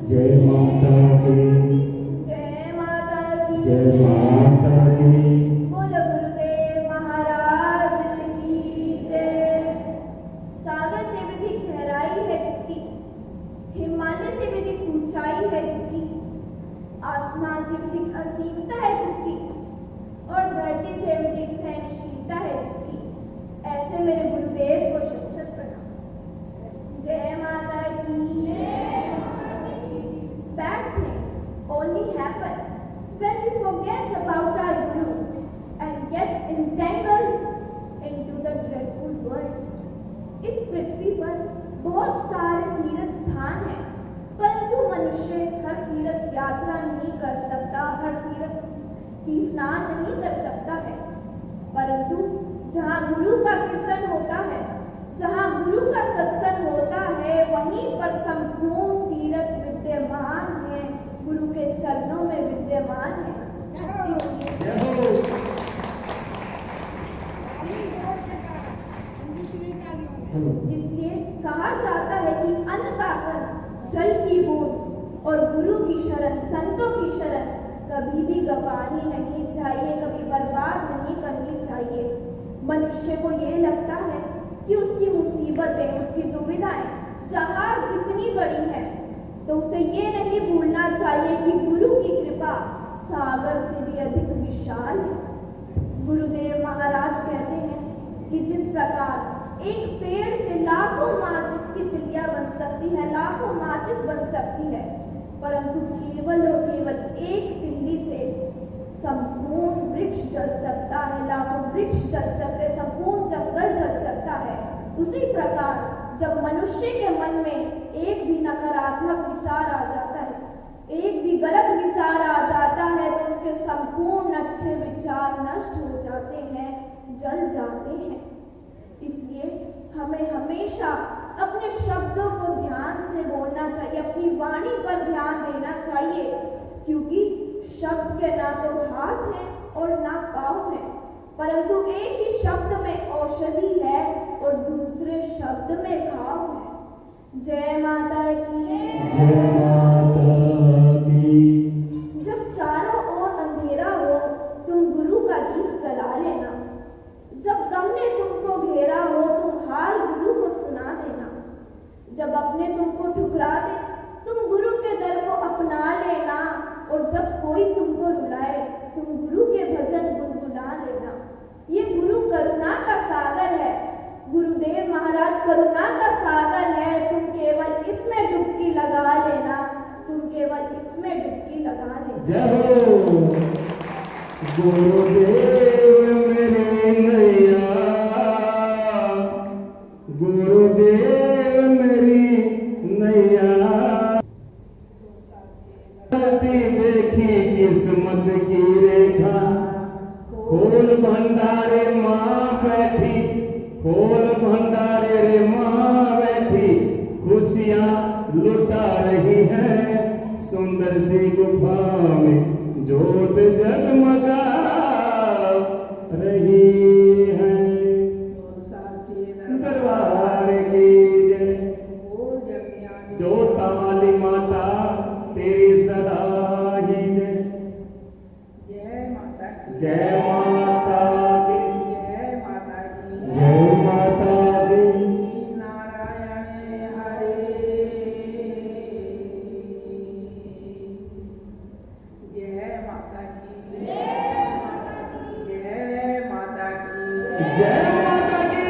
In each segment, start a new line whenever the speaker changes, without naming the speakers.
जय माता की,
जय माता की,
जय माता की।
बोलो गुरुदेव महाराज की जय। सागर से भी अधिक गहराई है जिसकी, हिमालय से भी अधिक ऊंचाई है जिसकी, आसमान से भी अधिक असीमता है जिसकी, और धरती से भी अधिक सहनशीलता है जिसकी, ऐसे मेरे गुरुदेव को शत शत प्रणाम। जय माता की। Bad things only happen when we forget about our Guru and get entangled into the dreadful world. इस पृथ्वी पर बहुत सारे तीर्थ स्थान हैं, परंतु मनुष्य हर तीर्थ यात्रा नहीं कर सकता, हर तीर्थ की स्नान नहीं कर सकता है। परंतु जहाँ गुरु का कीर्तन होता है, जहाँ गुरु का सत्संग होता है, वहीं पर संपूर्ण तीर्थ विद्यमान है, गुरु के चरणों में विद्यमान है। इसलिए कहा जाता है कि अन्न का कण, जल की बूंद और गुरु की शरण, संतों की शरण कभी भी गंवानी नहीं चाहिए, कभी बर्बाद नहीं करनी चाहिए। मनुष्य को ये लगता है कि उसकी मुसीबतें, उसकी दुविधाएं जहाँ जितनी बड़ी हैं, तो उसे ये नहीं भूलना चाहिए कि गुरु की कृपा सागर से भी अधिक विशाल है। गुरुदेव महाराज कहते हैं कि जिस प्रकार एक पेड़ से लाखों माचिस की तिलियां बन सकती है, लाखों माचिस बन सकती है, परंतु केवल और केवल एक तिल्ली से संपूर्ण वृक्ष जल सकता है, लाखों वृक्ष जल सकते, संपूर्ण जंगल जल सकता है। उसी प्रकार जब मनुष्य के मन में एक भी नकारात्मक विचार आ जाता है, एक भी गलत विचार आ जाता है, तो उसके संपूर्ण अच्छे विचार नष्ट हो जाते हैं, जल जाते हैं। इसलिए हमें हमेशा अपने शब्दों को ध्यान से बोलना चाहिए, अपनी वाणी पर ध्यान देना चाहिए, क्योंकि शब्द के ना तो हाथ है और ना पाँव है, परंतु एक ही शब्द में औषधि है और दूसरे शब्द में घाव है। जय माता की।
जय माता की।
जब चारों ओर अंधेरा हो, तुम गुरु का दीप जला लेना। जब गम ने तुमको घेरा हो, तुम हाल गुरु को सुना देना। जब अपने तुमको ठुकरा दे, तुम गुरु के दर को अपना लेना, और जब कोई तुमको रुलाए, तुम गुरु के भजन गुनगुना लेना। ये गुरु करुणा का सागर है, गुरुदेव महाराज करुणा का सागर है। तुम केवल इसमें डुबकी लगा लेना, तुम केवल इसमें डुबकी लगा लेना।
जय हो गुरुदेव मेरे नैया, गुरुदेव मेरी नैया। देखी किस्मत की रेखा, खोल भंडारे माँ बैठी, खोल भंडारे रे माँ बैठी, खुशियाँ लुटा रही है। सुंदर सी गुफा में ज्योत जगमगा रही है। दरबार की जय, जोता वाली माता तेरी सदा ही जय।
जय माता की।
जय माता की।
जय माता की।
जय माता की।
नारायण हरे। जय माता की। जय माता की। जय माता की।
जय माता की।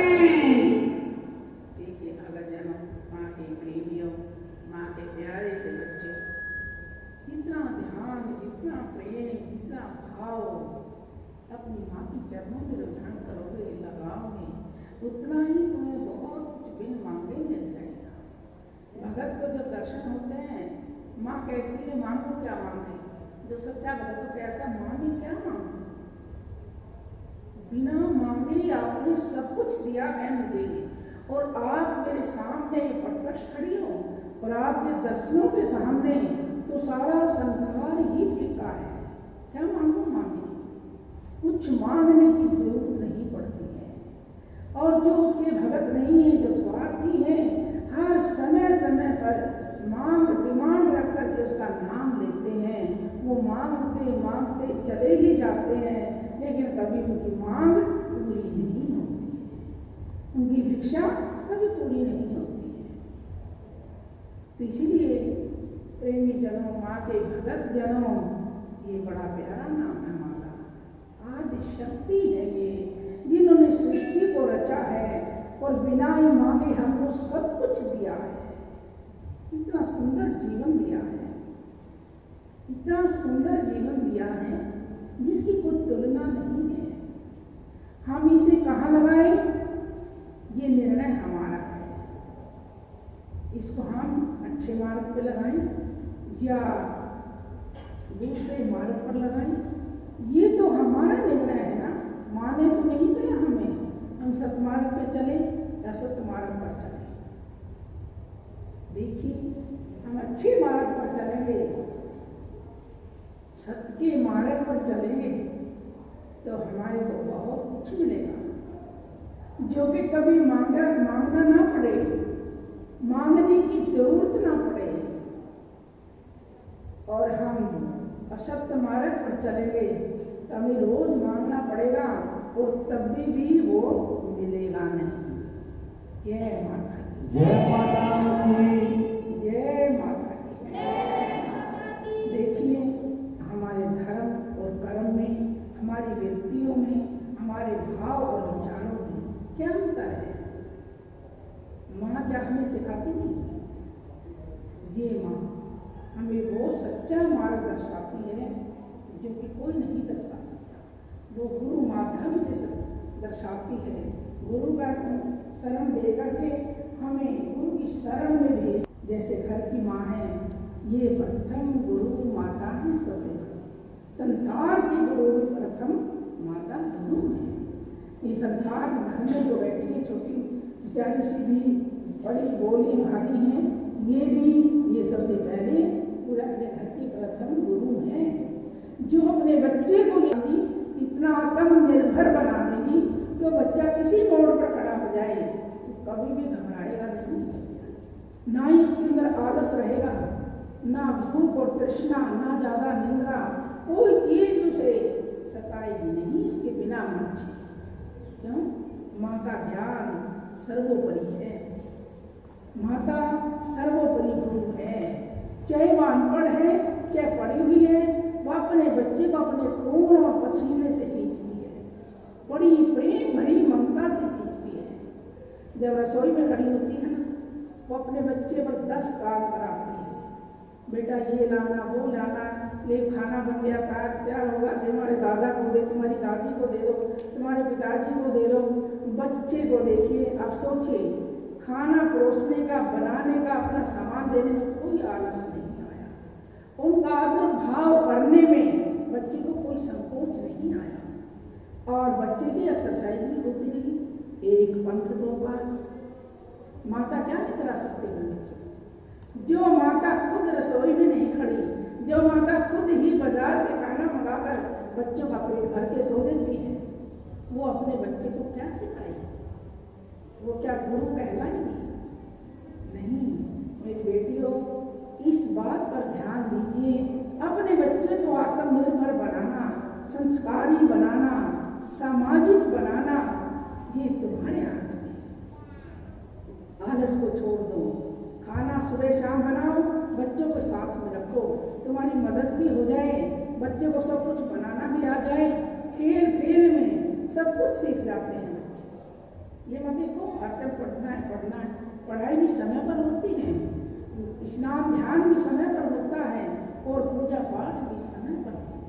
देखिए अगर जन्म माँ के प्रेमियों, माँ के प्यारे से बच्चे, जितना ध्यान, जितना प्रेम, जितना भाव अपनी माँ के चरणों में रुझान करोगे, लगाओगे, उतना ही तुम्हें बहुत कुछ बिन मांगे मिल जाएगा। भगत को जब दर्शन होते हैं, माँ कहती है मांगो क्या मांगे। जो सच्चा भगत को कहता है मांगे क्या मांगे, बिना मांगे आपने सब कुछ दिया है मुझे, और आप मेरे सामने प्रत्यक्ष खड़ी हो, और आपके दर्शनों के सामने तो सारा संसार ही फीका है। क्या मांगो मांगे, कुछ मांगने की जरूरत नहीं पड़ती है। और जो उसके भगत नहीं है, जो स्वार्थी है, हर समय समय पर मांग डिमांड जाते हैं, लेकिन कभी उनकी मांग पूरी नहीं होती है, उनकी भिक्षा कभी पूरी नहीं होती है। तो इसीलिए प्रेमी जनों, माँ के भगत जनों, ये बड़ा प्यारा नाम है माता। आदि शक्ति है ये, जिन्होंने सृष्टि को रचा है और बिना ही मांगे हमको सब कुछ दिया है। इतना सुंदर जीवन दिया है, इतना सुंदर जीवन दिया है जिसकी कोई तुलना नहीं है। हम इसे कहाँ लगाए, ये निर्णय हमारा है। इसको हम अच्छे मार्ग पे लगाएं या दूसरे मार्ग पर लगाएं, ये तो हमारा निर्णय है ना। माँ ने तो नहीं दिया हमें हम सतमार्ग पे चले या सत्य मार्ग पर चले। देखिए, हम अच्छे मार्ग पर चलेंगे, सत्य के मार्ग पर चलेंगे तो हमारे को बहुत कुछ मिलेगा, जो कि कभी मांगना ना पड़े, मांगने की जरूरत ना पड़े। और हम असत्य मार्ग पर चलेंगे तो हमें रोज मांगना पड़ेगा और तब भी वो मिलेगा नहीं। जय माता की,
जय माता की,
जय माता की। देखिए, हमारे धर्म और कर्म में, हमारी वृत्तियों में, हमारे भाव और विचारों में क्या अंतर है? माँ क्या हमें सिखाती नहीं? ये माँ हमें वो सच्चा मार्ग दर्शाती है जो कि कोई नहीं दर्शा सकता। वो गुरु माध्यम से दर्शाती है। गुरु का शरण दे करके हमें गुरु की शरण में भेज, जैसे घर की माँ है, ये प्रथम गुरु माता है सबसे बड़ी। संसार की गुरु भी प्रथम माता गुरु है। ये संसार घर में जो बैठी है छोटी बेचारी सीधी बड़ी बोली भारी है, ये सबसे पहले पूरा अपने घर की प्रथम गुरु है, जो अपने बच्चे को इतना आत्मनिर्भर बना देगी कि बच्चा किसी मोड़ पर खड़ा हो जाए तो कभी भी घबराएगा नहीं, ना ही इसके अंदर आलस रहेगा, ना भूख और तृष्णा, ना ज्यादा निंद्रा, कोई चीज उसे सताएगी नहीं इसके बिना मन से। क्यों? माँ का ज्ञान सर्वोपरि है, माता सर्वोपरि गुरु है। चाहे वह अनपढ़ है, चाहे पढ़ी हुई है, वो अपने बच्चे को अपने खून और पसीने से सींचती है, बड़ी प्रेम भरी ममता से सींचती है। जब रसोई में खड़ी होती है ना, वो अपने बच्चे पर 10 काम कराती है, बेटा ये लाना, वो लाना, ले खाना बन गया, तैयार होगा, तुम्हारे दादा को दे, तुम्हारी दादी को दे दो, तुम्हारे पिताजी को दे दो। बच्चे को देखिए, अब सोचिए, खाना परोसने का, बनाने का, अपना सामान देने में कोई आलस नहीं आया, उनका आदर भाव करने में बच्चे को कोई संकोच नहीं आया, और बच्चे की एक्सरसाइज भी होती रही। एक पंथ दो पास, माता क्या नहीं करा सकते हैं बच्चे? जो माता खुद रसोई में नहीं खड़ी, जो माता खुद ही बाजार से खाना मंगाकर बच्चों का पेट भर के सो देती है, वो अपने बच्चे को क्या सिखाएगी? वो क्या गुरु कहलाएंगी? नहीं। मेरी बेटियों, इस बात पर ध्यान दीजिए, अपने बच्चे को आत्मनिर्भर बनाना, संस्कारी बनाना, सामाजिक बनाना, ये तुम्हारे हाथ में। आलस को छोड़ दो, खाना सुबह शाम बनाओ, बच्चों को साथ में रखो, तुम्हारी मदद भी हो जाए, बच्चे को सब कुछ बनाना भी आ जाए, खेल खेल में सब कुछ सीख जाते हैं बच्चे। ये मत देखो, अगर पढ़ना है, पढ़ाई भी समय पर होती है, स्नान ध्यान भी समय पर होता है, और पूजा पाठ भी समय पर होता है।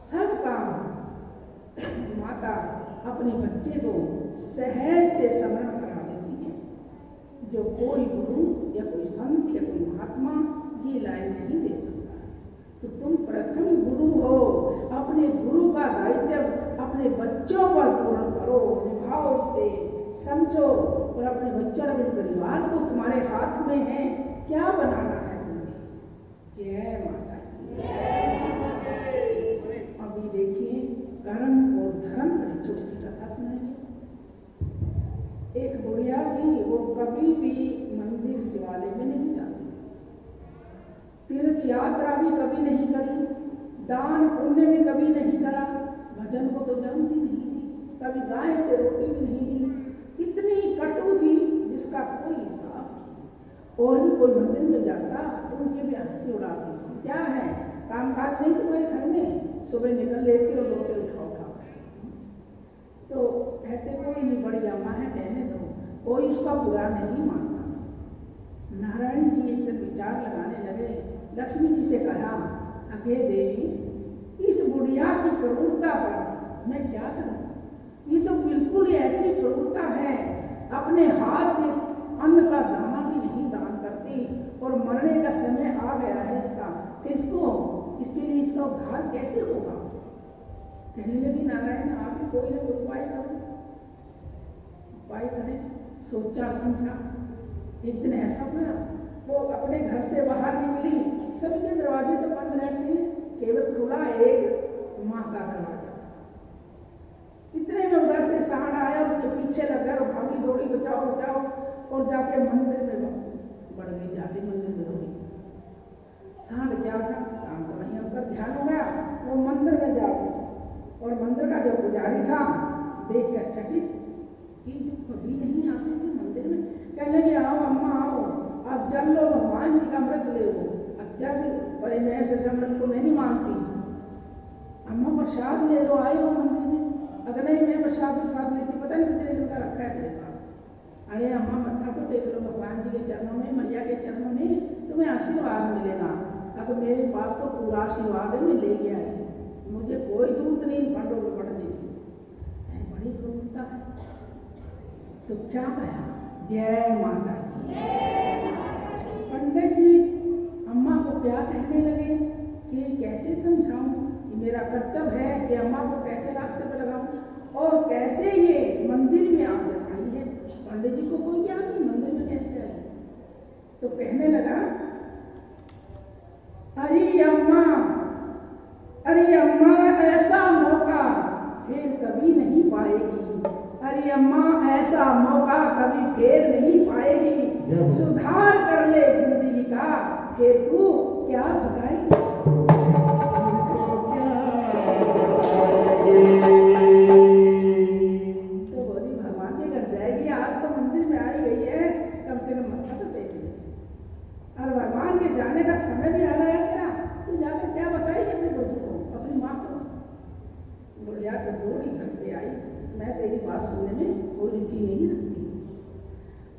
सब काम माता अपने बच्चे को सहज से स्मरण करा देती है, जो कोई गुरु या कोई संत या कोई महात्मा ये लाइन नहीं दे सकता। तो तुम प्रथम गुरु हो, अपने गुरु का दायित्व अपने बच्चों पर पूर्ण करो, निभाओ इसे, समझो, और अपने बच्चों और अपने परिवार को तुम्हारे हाथ में है, क्या बनाना है तुम्हें। जय माता की। अभी देखिए, कर्म और धर्म की छोटी कथा सुनाएंगे। एक बुढ़िया थी, वो कभी भी मंदिर शिवालय में नहीं जाती, तीर्थ यात्रा भी कभी नहीं करी, दान पुण्य भी कभी नहीं करा, भजन को तो जानती नहीं थी, कभी गाय से रोटी भी नहीं दी, इतनी कटु थी जिसका कोई हिसाब नहीं। और भी कोई मंदिर में जाता तो उनकी भी हंसी उड़ाती, क्या है काम काज नहीं तुम्हारे घर में, सुबह निकल लेती हो लोटे उठा उठा। तो कहते कोई नहीं, बड़ी अम्मा है कहने दो, कोई उसका बुरा नहीं मानता। नारायण जी एक दिन विचार लगाने लगे, लक्ष्मी जी से कहा, अगे देवी इस बुढ़िया की क्रूरता पर मैं क्या करूं, ये तो बिल्कुल ऐसी क्रूरता है, अपने हाथ से अन्न का दाना भी नहीं दान करती और मरने का समय आ गया है इसका, फिर इसके लिए इसका उद्धार कैसे होगा। कहने लगी नारायण आप ही कोई ना कोई उपाय करो, उपाय करें। सोचा समझा, एक दिन ऐसा हुआ वो अपने घर से बाहर निकली, सभी के दरवाजे तो बंद रहते हैं, केवल खुला एक माँ का दरवाजा। इतने में उधर से सांड आया, उसके पीछे लग गया, भागी दौड़ी बचाओ बचाओ, और जाके मंदिर में बढ़ गई, जाके मंदिर में दौड़ी। सांड क्या था, सांड तो वहीं उनका ध्यान हो गया, वो मंदिर में जा गई और मंदिर का जो पुजारी था देख कर चकित कि जो कभी नहीं आते थे मंदिर में, कहने लगे आओ अम्मा आओ, अब जल लो, भगवान जी का अमृत ले लो। जग पर मैं ऐसे अमृत को मैं नहीं मानती, अम्मा प्रसाद ले लो, आए हो मंदिर में। अगर नहीं मैं प्रसाद लेती, पता नहीं कितने दिन का रखा है तेरे पास। अरे अम्मा मत्था तो टेक लो भगवान जी के चरणों में, मैया के चरणों में, तुम्हें आशीर्वाद मिलेगा। अब मेरे पास तो पूरा आशीर्वाद है, मैं ले गया है, मुझे कोई जरूरत नहीं फंडों में पड़ने की। बड़ी क्रूरता है। तो क्या कहा, जय माता की। पंडित जी अम्मा को क्या कहने लगे कि कैसे समझाऊं, ये मेरा कर्तव्य है कि अम्मा को कैसे रास्ते पर लगाऊं और कैसे ये मंदिर में आ आई है। पंडित जी को कोई ज्ञान नहीं मंदिर में कैसे आई। तो कहने लगा, अरे अम्मा ऐसा मौका फिर कभी नहीं पाएगी, अरे अम्मा ऐसा मौका कभी फिर नहीं पाएगी, सुधार कर ले जिंदगी का फिर तू क्या बताएगी। तो बोली भगवान के घर जाएगी, आज तो मंदिर में आई गई है, कम से कम मत्था तो टेक ले। और भगवान के जाने का समय भी आ रहा है तेरा, तू जाकर क्या बताएगी अपने बच्चों को, अपनी माँ को। बोलिया तो दौड़ी घर पे आई, मैं तेरी बात सुनने में कोई रुचि नहीं रखती।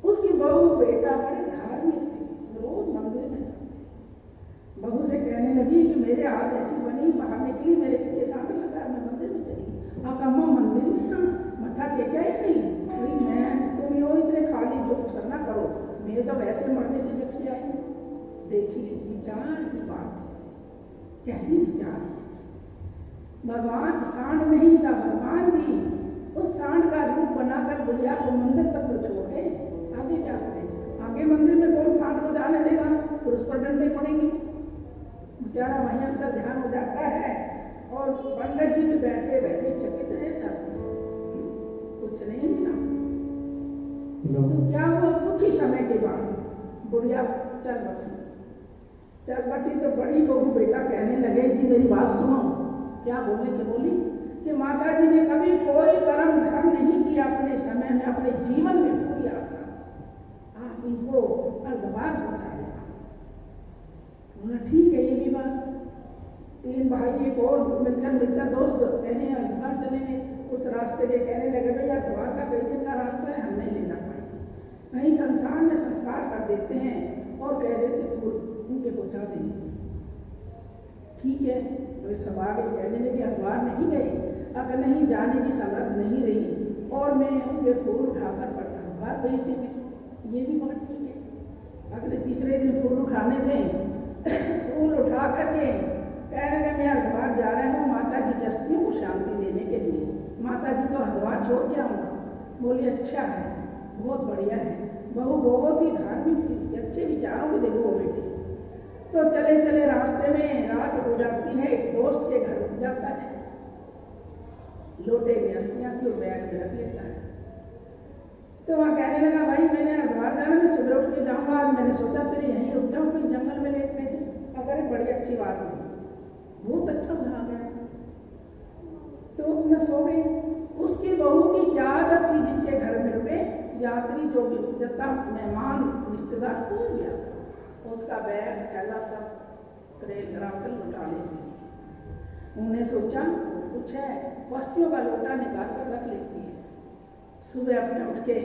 उसकी बहू बेटा बड़े धार्मिक थे, रोज मंदिर में। बहू से कहने लगी कि मेरे हाथ ऐसी बनी, बाहर निकली, मेरे पीछे सांड लगा, मैं मंदिर में चली। अब अम्मा मंदिर में हाँ मत्था टेका ही नहीं। मैं तुम यो इतने खाली जो कुछ करना करो, मेरे तो वैसे मरने से बची आई। देखिए विचार की बात, कैसी विचार है। भगवान सांड नहीं था, भगवान जी उस सांड का रूप बनाकर बुढ़िया को मंदिर तक तो छोड़ गए, आगे क्या करें। आगे मंदिर में कौन सांड को जाने देगा, फिर उस पर डंडे पड़ेंगे। बेचारा वहीं उसका ध्यान हो जाता है और पंडित जी भी बैठे बैठे चकित रह जाते, कुछ नहीं मिला। तो क्या हुआ, कुछ ही समय के बाद बुढ़िया चल बसी तो बड़ी बहू बेटा कहने लगे कि मेरी बात सुनो। क्या बोले कि बोली कि माता जी ने कभी कोई कर्म धर्म नहीं किया अपने समय में, अपने जीवन में पूरी यात्रा, आप इनको अर्धभाग पहुंचा देना। बोला ठीक है ये भी बात। तीन भाई एक और मिलकर दोस्त कहने अर्धभाग चलेंगे, उस रास्ते के कहने लगे भैया द्वार का कई दिन का रास्ता है, हम नहीं ले जा पाएंगे, कहीं संसार में संस्कार कर देते हैं और कह देते उनके पहुंचा देंगे। ठीक है, तो सब आगे कहने लगे हरिद्वार नहीं गए, अगर नहीं जाने की समर्थ नहीं रही और मैं उनके फूल उठाकर हरिद्वार भेज देंगे, ये भी बात ठीक है। अगले तीसरे दिन फूल उठाने थे, फूल उठा करके कहने लगे मैं हरिद्वार जा रहा हूँ माता जी की अस्थियों को शांति देने के लिए, माता जी को हरिद्वार छोड़ के आऊँगा। बोली अच्छा है, बहुत बढ़िया है, बहू बहुत ही धार्मिक अच्छे विचारों के देखो बेटे। तो चले चले रास्ते में रात हो जाती है, एक दोस्त के घर रुक जाता है, लोटे में अस्थियां थी और बैग में रख लेता है। तो वहाँ कहने लगा भाई मैंने हरिद्वार जाना, मैं सुबह उठ के जाऊँगा, आज मैंने सोचा तेरे यहीं रुक जाऊँ, कोई जंगल में लेटने थे। अगर बड़ी अच्छी बात हुई, बहुत अच्छा बना गया। तो अपना सो गई। उसकी बहू की क्या आदत थी, जिसके घर में रुके यात्री जो भी जता मेहमान रिश्तेदार कोई भी आता, उसका बैग थैला सब रेल ग्राम लुटा लेती थी। उन्हें सोचा कुछ है, वस्तियों का लोटा निकाल कर रख लेती है। सुबह अपने उठ के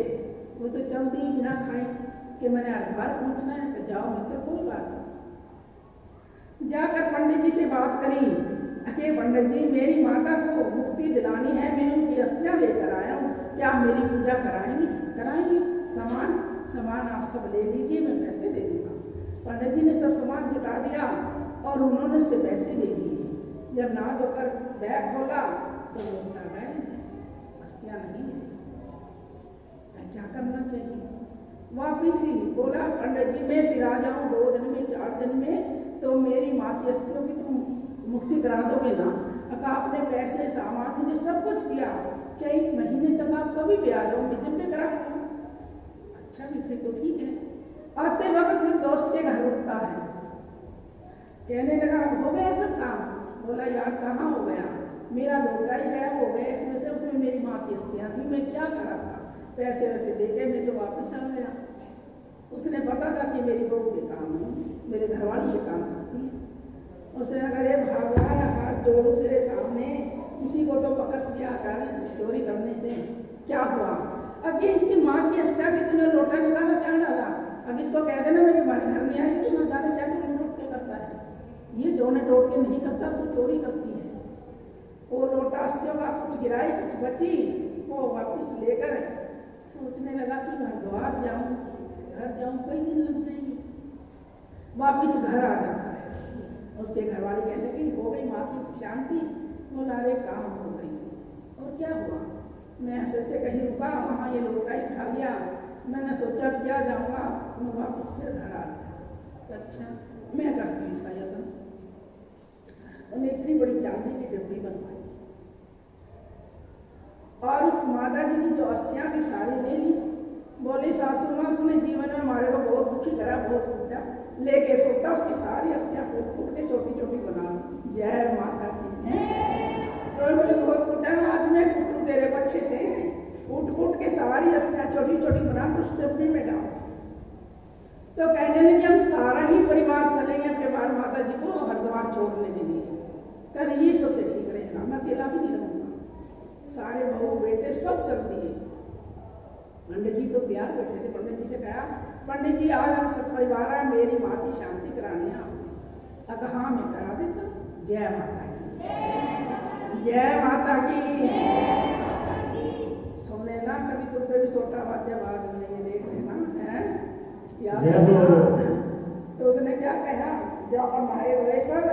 वो तो चलती ही बिना खाए कि मैंने घर पहुंचना है, तो जाओ मित्र कोई बात नहीं। जाकर पंडित जी से बात करी, अरे पंडित जी मेरी माता को मुक्ति दिलानी है, मैं उनकी अस्थियां लेकर आया हूँ, क्या मेरी पूजा कराएंगी? कराएंगी। सामान आप सब ले लीजिए, मैं पैसे दे दूंगा। पंडित जी ने सब सामान जुटा दिया और उन्होंने से पैसे दे दिए। जब नहा धोकर बैग खोला तो लोटा गए, अस्थियां नहीं है। क्या करना चाहिए? वापिस ही बोला पंडित जी मैं फिर आ जाऊं 2 दिन में 4 दिन में, तो मेरी माँ की अस्थियों की तुम मुक्ति करा दोगे ना? अगर आपने पैसे सामान मुझे सब कुछ दिया, 6 महीने तक आप कभी भी आ जाओ, मैं जब भी करा। अच्छा भी फिर तो ठीक है। आते वक्त फिर दोस्त के घर रुकता है, कहने लगा हो गया सब काम? बोला यार कहाँ हो गया, मेरा लोटा ही गया हो गया, इसमें से उसमें मेरी माँ की अस्थियां थी, मैं क्या करा था, पैसे वैसे दे के मैं तो वापस आ गया। उसने पता था कि मेरी बहू के काम नहीं, मेरे घरवाली ये काम करती है। उसने अगर भगवान हाथ जोड़ू तेरे सामने, किसी को तो बकस दिया कर चोरी करने से क्या हुआ? अगे इसकी माँ की अस्थियां की तूने लोटा निकाला, क्या डाला? अगर इसको कह देना मेरी माँ घर नहीं आएगी तो ना जाने क्या टोने टोट के करता है। ये टोने टोट के नहीं करता, तू चोरी करती है। वो लोटा अस्थियों का कुछ गिराई कुछ बची, वो वापिस लेकर सोचने लगा कि हरिद्वार जाऊं, घर जाऊं, कई दिन लग जाएंगे। वापिस घर आ जाता है। उसके घरवाली कहने लगी हो गई माँ की शांति? बोला अरे काम हो गई। और क्या हुआ? मैं ऐसे कहीं रुका, वहाँ ये लोटा ही खा लिया, मैंने सोचा क्या जाऊंगा, मैं वापिस फिर घर आ गया। अच्छा मैं करती हूँ इसका यत्न। उन्हें इतनी बड़ी चांदी की डिब्बी बनवाई और उस माता जी की जो अस्थियां भी सारी ले ली। बोली सासू माँ तूने जीवन में हमारे को बहुत दुखी करा, बहुत कुटा, लेके सोता उसकी सारी अस्थियां फूट के छोटी छोटी बना ली। जय माता की। तो बोली बहुत कुटा ना, आज मैं कुटू तेरे बच्चे से, फूट के सारी अस्थियां छोटी छोटी बना कर उस डिब्बी में डाल। तो कहने लगे हम सारा ही परिवार चलेंगे अपने बाल माता जी को हरिद्वार छोड़ने के लिए। कहने ये सबसे ठीक रहेगा, मैं अकेला भी नहीं रहूंगा। सारे बहू बेटे सब चल दिए। पंडित जी तो तैयार बैठे थे। पंडित जी से कहा पंडित जी आज हम सब परिवार आए, मेरी माँ की शांति करानी है आपने। अगर हाँ मैं करा देता। जय माता की, जय माता की। सुने ना कभी तुम पे भी छोटा बात जब आज ये देख लेना है तो उसने क्या कहा, जाकर नहाए धोए सब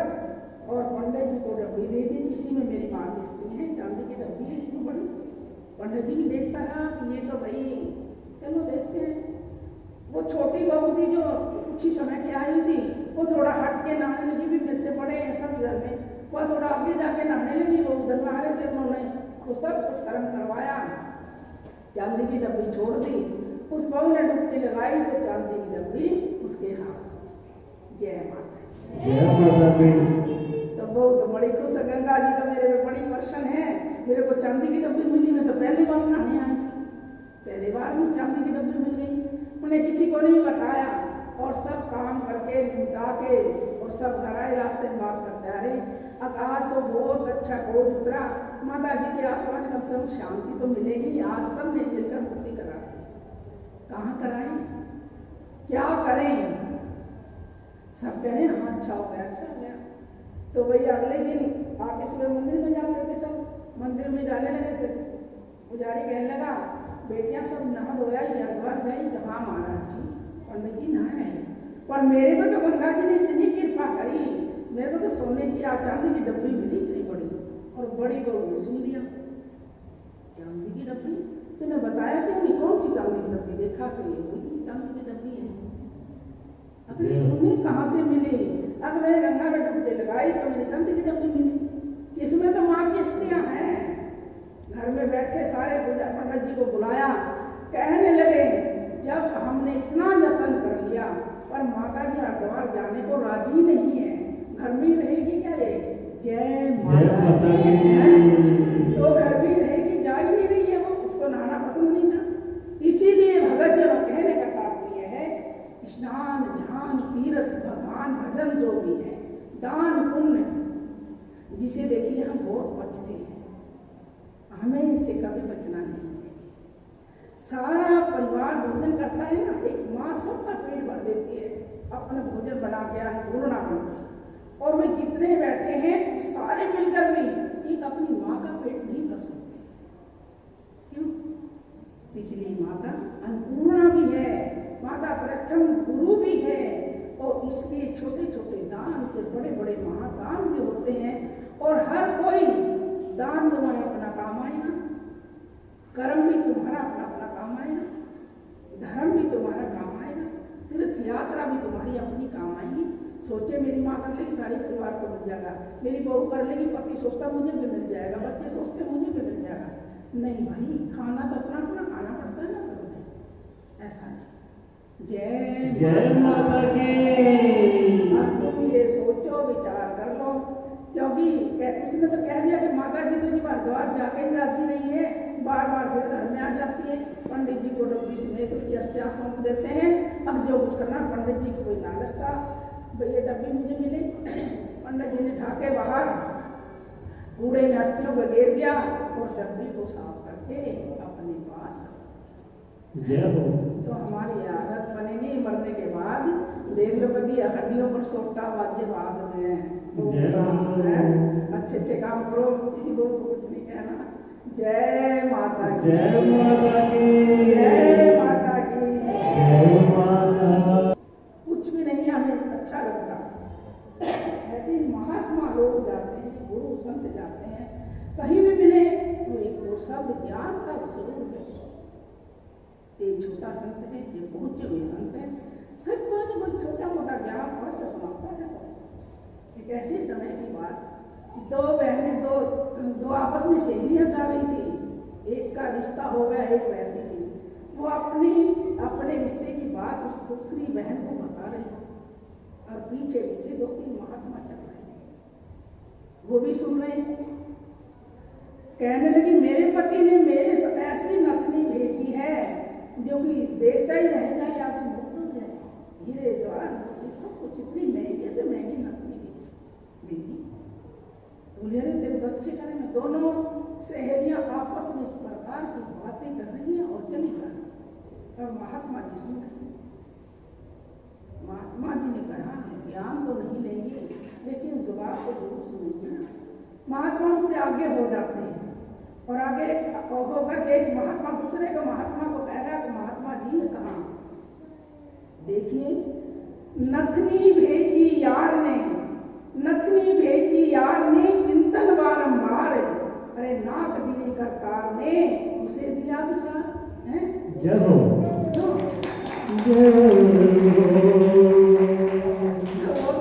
और पंडित जी को डब्बी दे दी, इसी में मेरी माँ की स्त्री है, चांदी की डब्बी है इतनी बड़ी। पंडित जी भी देखता रहा कि ये तो भाई चलो देखते हैं। वो छोटी बहू थी जो कुछ ही समय की आई थी, वो थोड़ा हट के नहाने लगी, भी मेरे से बड़े हैं सब घर में, वो थोड़ा आगे जाके नहाने लगी। वो उधर नहा रहे थे, उन्होंने वो सब कुछ कर्म करवाया, चांदी की डब्बी छोड़ दी। उस बहू ने डुबकी लगाई तो चांदी की डब्बी उसके हाथ। जय माता,
जय माता दी।
तो बहुत बड़ी खुश है, गंगा जी तो मेरे में बड़ी प्रसन्न है, मेरे को चांदी की डब्बी मिली। मैं तो पहली बार नहाने आई, पहली बार भी चांदी की डब्बी मिल गई। उन्हें किसी को नहीं बताया और सब काम करके निपटा के और सब घर आए। रास्ते में बात करते अरे आकाश तो बहुत अच्छा बोझ उतरा, माता जी के आत्मा में कम से कम शांति तो मिलेगी। आज सब ने मिलकर मुक्ति करा, कहाँ कराएं, क्या करें? सब कह रहे हाँ अच्छा हो गया, अच्छा हो गया। तो वही अगले दिन आप सुबह मंदिर में जाते थे, सब मंदिर में जाने लगे से पुजारी कहने लगा बेटियां सब नहा धोया हरिद्वार जाई। कहा महाराज जी पंडित जी नहाए, पर मेरे को तो गंगा जी ने इतनी कृपा करी, मेरे को तो सोने की चांदी की डब्बी मिली इतनी बड़ी। और बड़ी बहू ने सुन लिया, चांदी की डब्बी तूने बताया क्यों नहीं? कौन सी चांदी की डब्बी? देखा तो ये वही चांदी की डब्बी है। अगर तुम्हें कहाँ से मिली? अगर मैंने गंगा में डुबकी लगाई तो मेरी चांदी की डब्बी मिली। इसमें तो माँ की अस्थियां हैं। घर में बैठे सारे पूजा पंडित जी को बुलाया, कहने लगे जब हमने इतना यत्न कर लिया पर माता जी हरिद्वार जाने को राजी नहीं है, घर में ही रहेगी क्या ये? जय
माता की।
तो घर भी रहेगी, जा ही नहीं रही है वो, उसको नहाना पसंद नहीं था। इसीलिए भगत जनों कहने का तात्पर्य है स्नान ध्यान तीर्थ भगवान भजन जो भी है दान पुण्य, जिसे देखिए हम बहुत बचते हैं, हमें इनसे कभी बचना नहीं चाहिए। सारा परिवार भोजन करता है ना, एक माँ सबका पेट भर देती है अपना भोजन बना के पूर्णा बनकर, और वे जितने बैठे हैं सारे मिलकर भी एक अपनी माँ का पेट नहीं भर सकते। क्यों? इसलिए माता अन्नपूर्णा भी है, माता प्रथम गुरु भी है, और इसलिए छोटे छोटे दान से बड़े बड़े महादान भी होते हैं। और हर कोई दान तुम्हारा अपना काम आएगा, कर्म भी तुम्हारा अपना अपना काम आएगा, धर्म भी तुम्हारा काम आएगा, तीर्थ यात्रा भी तुम्हारी अपनी काम आएगी। सोचे मेरी माँ कर लेगी सारे परिवार को मिल जाएगा, मेरी बहू कर लेगी, पति सोचता मुझे भी मिल जाएगा, बच्चे सोचते मुझे भी मिल जाएगा। नहीं भाई, खाना तो अपना अपना खाना पड़ता है ना सबने, ऐसा नहीं।
जय माता की।
अब तुम ये सोचो, विचार कर लो, क्योंकि उसने तो कह दिया कि माता जी तो जी हरिद्वार जाके ही राजी नहीं है, बार बार फिर घर में आ जाती है। पंडित जी को डब्बी समेत उसकी अस्थियां सौंप देते हैं। अब जो कुछ करना, पंडित जी को कोई लालच था, भैया डब्बी मुझे मिले, पंडित जी ने ढाके बाहर कूड़े में अस्थियों को गिर गया और डब्बी को साफ करके अपने पास।
जय हो।
तो हमारी आदत बनेगी मरने के बाद, देख लो कभी हड्डियों पर सोटा बाजे बाद में अच्छे अच्छे काम करो, किसी को कुछ नहीं कहना। जय माता की।
जय माता की।
जय माता की।
जय माता।
कुछ भी नहीं हमें अच्छा लगता, ऐसे ही महात्मा लोग जाते हैं, गुरु संत जाते हैं, कहीं भी मिले तो एक दो शब्द ज्ञान का जरूर है। ये छोटा संत है, ये पहुंचे हुए संत है, सब कोई छोटा मोटा ज्ञान अवश्य सुनाता है। एक ऐसे समय की बात, दो बहनें दो आपस में सहेलियां जा रही थी, एक का रिश्ता हो गया, एक वैसी थी। वो अपने रिश्ते की बात उस दूसरी बहन को बता रही है, और पीछे पीछे दो तीन महात्मा चल रहे हैं, वो भी सुन रहे हैं। कहने लगी मेरे पति ने मेरे से ऐसी नथनी भेजी है जो कि देखता ही रह जाए, आदमी मुक्त हो जाए, हीरे जवाहर सब कुछ इतनी महंगी से महंगी नथनी भेजी। बोले अरे तेरे बच्चे करे में। दोनों सहेलियां आपस में इस प्रकार की बातें कर रही हैं और चली जा रही, और महात्मा जी सुन रहे हैं। महात्मा जी ने कहा ज्ञान तो नहीं लेंगे, लेकिन जुबान को जरूर सुनेंगे ना। महात्मा से आगे हो जाते हैं, और आगे होकर एक महात्मा दूसरे को महात्मा को कह रहा है कि महात्मा जी ने कहा देखिए, नथनी भेजी यार ने, नथनी भेजी यार ने चिंतन बारंबार, अरे नाक दिली करतार ने उसे दिया विचार है।
जय हो।
जय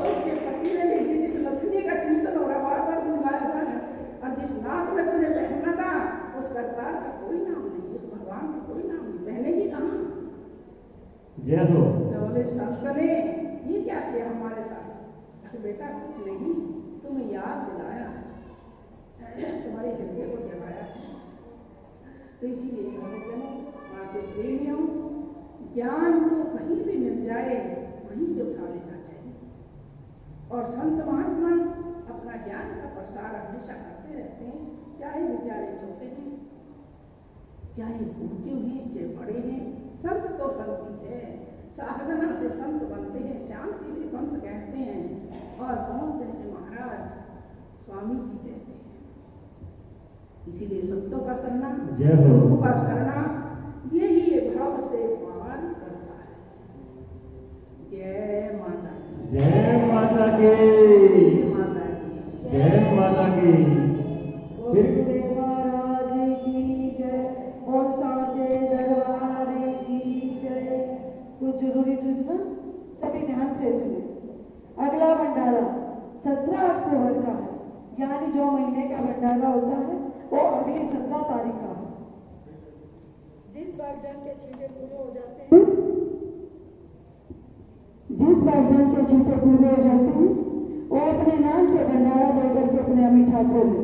उसके पति ने भेजी जिस नथनी का चिंतन हो रहा बार बार बुलाया जा रहा, और जिस नाक में तुझे पहनना था उस करतार का कोई नाम नहीं, उस भगवान का कोई नाम नहीं, पहनेगी कहाँ।
जय हो।
तो बोले संत ने ये क्या किया हमारे साथ, बेटा कुछ नहीं, तुम्हें याद दिलाया, तुम्हारे हृदय को जगाया। तो इसीलिए वहां के प्रेमियों, ज्ञान तो कहीं भी मिल जाए वहीं से उठा लेना चाहिए, और संत महात्मा अपना ज्ञान का प्रसार हमेशा करते रहते हैं, चाहे बेचारे छोटे हैं, चाहे ऊंचे हैं, चाहे बड़े हैं। संत तो संत ही है, साधना से संत बनते हैं, शांति से संत कहते हैं, और बहुत से महाराज स्वामी जी कहते हैं। इसीलिए संतों का शरणा, गुरु का शरणा, यही भाव से पार करता है। जय माता की।
जय माता की।
जय माता की।
जय माता की।
गुरुदेव महाराज की जय, और सांचे दरबार की जय। कुछ जरूरी सूचना सभी ध्यान से सुने। अगला भंडारा 17 अक्टूबर का है, यानी जो महीने का भंडारा होता है वो अगली 17 तारीख का है। जिस वर्जन के छींटे पूरे हो जाते हैं, जिस वर्जन के छींटे पूरे हो जाते हैं वो अपने नाम से भंडारा देकर के अपने अमीठा खोले।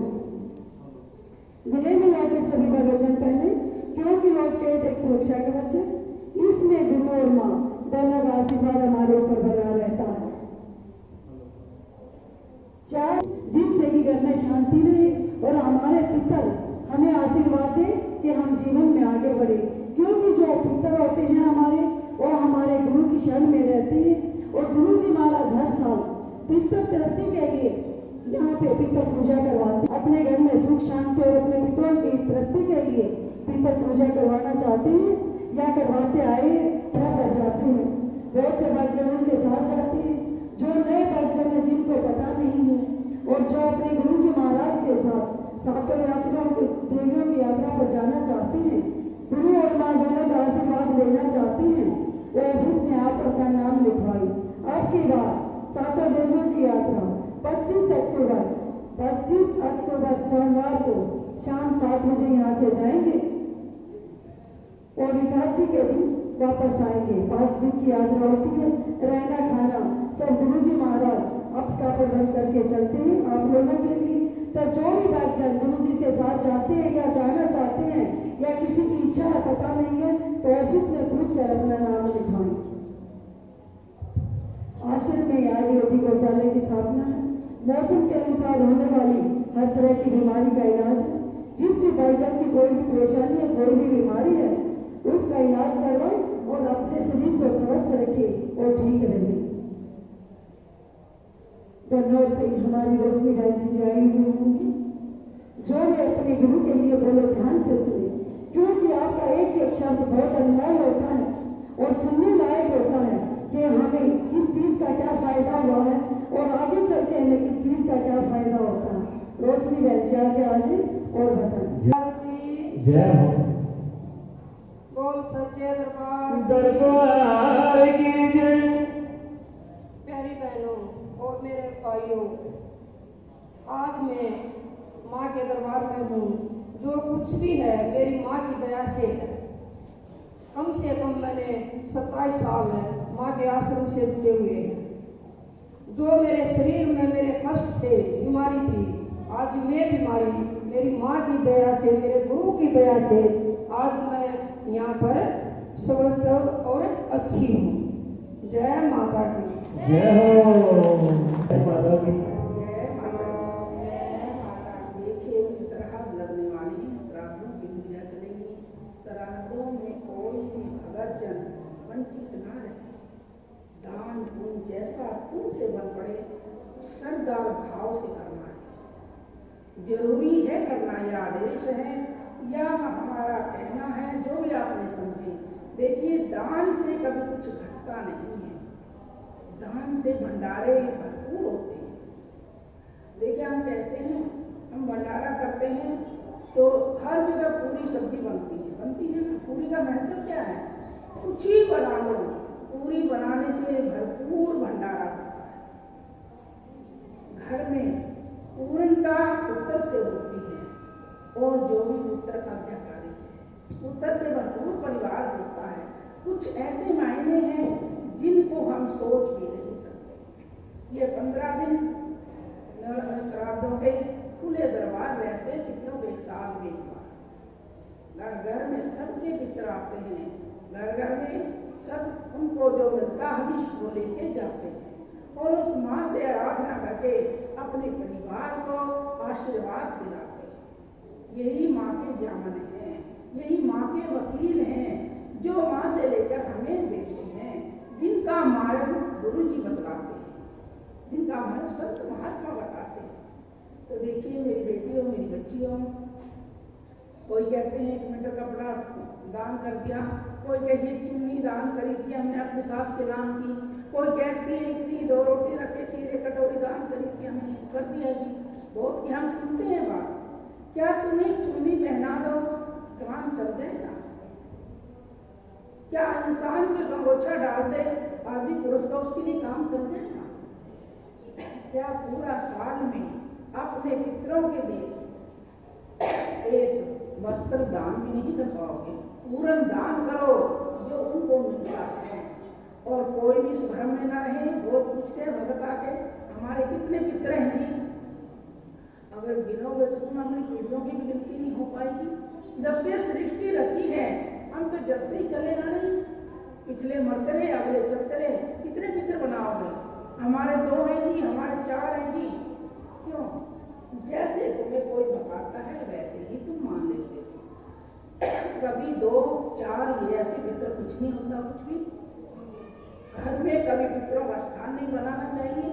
गले में लॉकेट सभी भगवचन पहने, क्योंकि लॉकेट एक सुरक्षा कवच है। इसमें गुरु और माँ दोनों का आशीर्वाद हमारे ऊपर बना रहता है। चार, जिनसे कि घर में शांति रहे और हमारे पितर हमें आशीर्वाद दे कि हम जीवन में आगे बढ़े, क्योंकि जो पितर होते हैं हमारे, वो हमारे गुरु की शरण में रहते हैं। और गुरु जी महाराज हर साल पितर तृप्ति के लिए यहाँ पे पितर पूजा करवाते हैं। अपने घर में सुख शांति और अपने पितरों की तृप्ति के लिए पितर पूजा करवाना चाहते हैं या करवाते आए कर जाते हैं। बहुत से भक्तजनों के साथ जाते हैं, जो नए भक्तजन है जिनको पता नहीं है, और जो अपने गुरु जी महाराज के साथ सातों यात्रियों की देवियों की यात्रा पर जाना चाहते हैं, गुरु और माँ दोनों का आशीर्वाद लेना चाहते हैं, वो ऑफिस में आप अपना नाम लिखवाई। अब की बार सातों देवियों की यात्रा 25 अक्टूबर सोमवार को शाम 7 बजे यहाँ से जाएंगे और एकादशी के दिन वापस आएंगे। 5 दिन की यात्रा होती है। रहना खाना सब गुरु जी महाराज आपका प्रबंध करके चलते हैं आप लोगों के लिए। तो जो भी भक्तजन गुरु जी के साथ जाते हैं या जाना चाहते हैं या किसी की इच्छा है पता नहीं है, तो ऑफिस में पूछ कर अपना नाम लिखवाएं। आश्रम में आयुर्वेदिक औषधालय की स्थापना है। मौसम के अनुसार होने वाली हर तरह की बीमारी का इलाज है। जिस भी भक्तजन की कोई भी परेशानी है, कोई भी बीमारी है, उसका इलाज करवाएं और अपने शरीर को स्वस्थ रखे और ठीक रहे। कन्नौज से हमारी रोशनी बहन जी आई हुई होंगी, जो वे अपने गुरु के लिए बोले ध्यान से सुने, क्योंकि आपका एक एक शब्द बहुत अनमोल होता है और सुनने लायक होता है कि हमें किस चीज का क्या फायदा हुआ है और आगे चल के हमें किस चीज का क्या फायदा होता है। रोशनी बहन जी आगे आ जाए और बताएं।
जय हो।
बोल सच्चे
दरबार की जय।
प्यारी बहनों और मेरे भाइयों, आज मैं माँ के दरबार में हूँ। जो कुछ भी है मेरी माँ की दया से है। कम से कम मैंने 27 साल है माँ के आश्रम से जुड़े हुए। जो मेरे शरीर में मेरे कष्ट थे, बीमारी थी, आज मैं बीमारी मेरी माँ की दया से, मेरे गुरु की दया से आज मैं यहाँ पर स्वस्थ और अच्छी हूँ। जय माता की।
जय हो। जय माता की।
देखिए सरहद लगने वाली श्राद्धों की पूजा चलेगी। श्राद्धों में कोई भी भगतजन वंचित न रहे। दान पुण्य जैसा तुमसे बन पड़े सरदार भाव से करना है। जरूरी है करना, यह आदेश है या हमारा कहना है, जो भी आपने समझे। देखिए दान से कभी कुछ घटता नहीं है। दान से भंडारे भरपूर होते हैं। देखिए हम कहते हैं हम भंडारा करते हैं तो हर जगह पूरी सब्जी बनती है ना। पूरी का महत्व क्या है? कुछ ही बना लो, पूरी बनाने से भरपूर भंडारा होता है। घर में पूर्णता पुत्र से होती है और जो भी पुत्र आज्ञाकारी है, पुत्र से भरपूर परिवार होता है। कुछ ऐसे मायने हैं जिनको हम सोच भी नहीं सकते। ये 15 दिन श्राद्धों के खुले दरबार रहते हैं पितरों के साथ में। घर घर में सबके पितर आते हैं, घर घर में सब उनको जो मिलता हविष वो लेके जाते हैं और उस माँ से आराधना करके अपने परिवार को आशीर्वाद दिलाते हैं। यही माँ के जामन हैं, यही माँ के वकील हैं, जो माँ से लेकर हमें देते हैं, जिनका मार्ग गुरु जी बतलाते हैं, जिनका मार्ग संत महात्मा बताते हैं। तो देखिए मेरी बेटियों, मेरी बच्चियों, कोई कहते हैं 1 मीटर कपड़ा दान कर दिया, कोई कहती है चुन्नी दान करी थी हमने अपनी सास के नाम की, कोई कहती है इतनी 2 रोटी रखे थी, 1 कटोरी दान करी थी हमने कर दिया जी। बहुत की हम सुनते हैं बात। क्या तुम्हें चुन्नी पहना दो काम चल जाएगा? क्या इंसान को संगोछा डाल दे आदि पुरुष का उसके लिए काम चल जाएगा? क्या पूरा साल में अपने पितरों के लिए एक वस्त्र दान भी नहीं कर पाओगे? पूर्ण दान करो जो उनको मिलता है। और कोई भी इस भ्रम में ना रहे। बहुत पूछते हैं भगत आके हमारे पितर कितने पितर हैं जी? अगर गिनोगे तो तुम अपनी पीढ़ियों की भी गिनती नहीं हो पाएगी। जब से सृष्टि रची है हम तो जब से ही चले आ रहे हैं, पिछले मरते रहे अगले चलते रहे, कितने पितर बनाओगे? हमारे 2 हैं जी, हमारे 4 हैं जी। क्यों? जैसे तुम्हें कोई बताता है वैसे ही तुम मान लेते हो। कभी 2 4 ये ऐसे पितर कुछ नहीं होता। कुछ भी घर में कभी पितरों का स्थान नहीं बनाना चाहिए,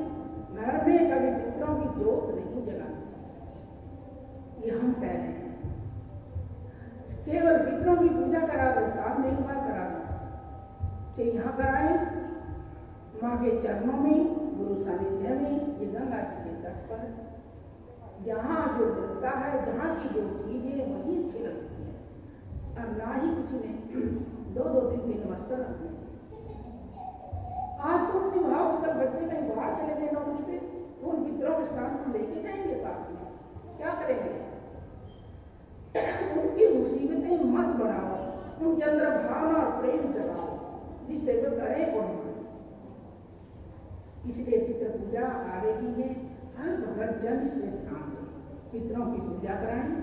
घर में कभी पितरों की जोत नहीं जलानी चाहिए। ये हम कह रहे हैं। केवल पितरों की पूजा करा दो, साल में एक बार करा दो, चाहे यहाँ कराएं माँ के चरणों में, गुरु सानिध्य में, ये गंगा जी के तट पर, जहाँ जो मिलता है, जहाँ की जो चीज है वही अच्छी लगती है। और ना ही किसी ने 2 3 वस्त्र रखने। आज तुम निभाओ, कल बच्चे कहीं बाहर चले गए नौकरी पे, तो उन पितरों के स्थान को लेके जाएंगे साथ में, क्या करेंगे? उनकी मुसीबतें मत बढ़ाओ, उनके अंदर भावना और प्रेम जगाओ, जिससे वो करें और माने। इसलिए पितृ पूजा आ रही है, हर भगत जन इसमें ध्यान दें, पितरों की पूजा कराएं,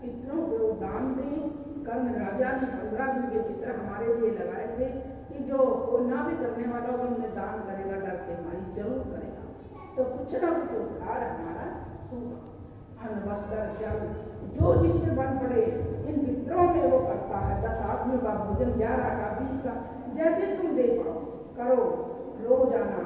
पितरों को दान दें। कर्ण राजा ने 15 दिन के पितर हमारे लिए लगाए थे कि जो कोई ना भी करने वाला हो उन्हें दान करेगा, डर के मारी जरूर करेगा, तो कुछ ना कुछ उद्धार हमारा होगा। अन्न वस्त्र जल जो जिसमें बन पड़े इन पितरों में वो करता है। 10 आदमियों का भोजन, 11 का, 20 का, जैसे तुम दे पाओ करो। रोजाना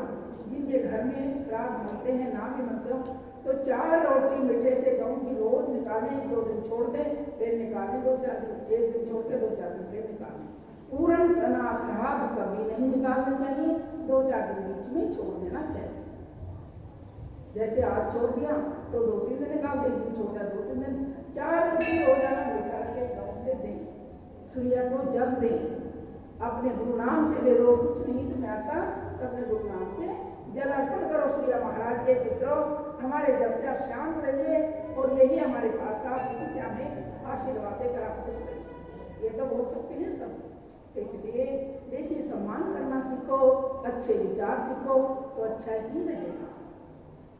जिनके घर में श्राद्ध बनते हैं, ना भी बनते हो, तो 4 रोटी मीठे से गेहूं की रोज निकालें, 2 दिन छोड़ दें, फिर निकालें 2-4 दिन, 1 दिन छोड़ के 2-4 दिन फिर निकालें। पूर्ण चना श्राद्ध कभी नहीं निकालना चाहिए, 2-4 दिन बीच में छोड़ देना चाहिए। जैसे आज छोड़ दिया तो 2-3 दिन निकाल दे, 1 दिन छोड़ दिया 2-3 दिन। 4 रोटी रोजाना मीठा के गाँव से दें, सूर्य को जल दें, अपने गुरु नाम से दे दो। कुछ नहीं तुम्हें आता तो अपने गुरु नाम से जल अर्पण करो। सूर्य महाराज के पितरों, हमारे जल से आप शांत रहिए और यही हमारे पास आप इसी से हमें आशीर्वाद देकर आप खुश रहिए। ये तो बोल सकते हैं सब, इसलिए देखिए सम्मान करना सीखो, अच्छे विचार सीखो तो अच्छा ही रहेगा।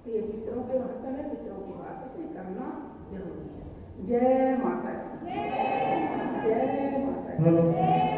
तो ये पितरों के महत्व है, पितरों की बात इसमें करना जरूरी है। जय माता दी, जय माता दी।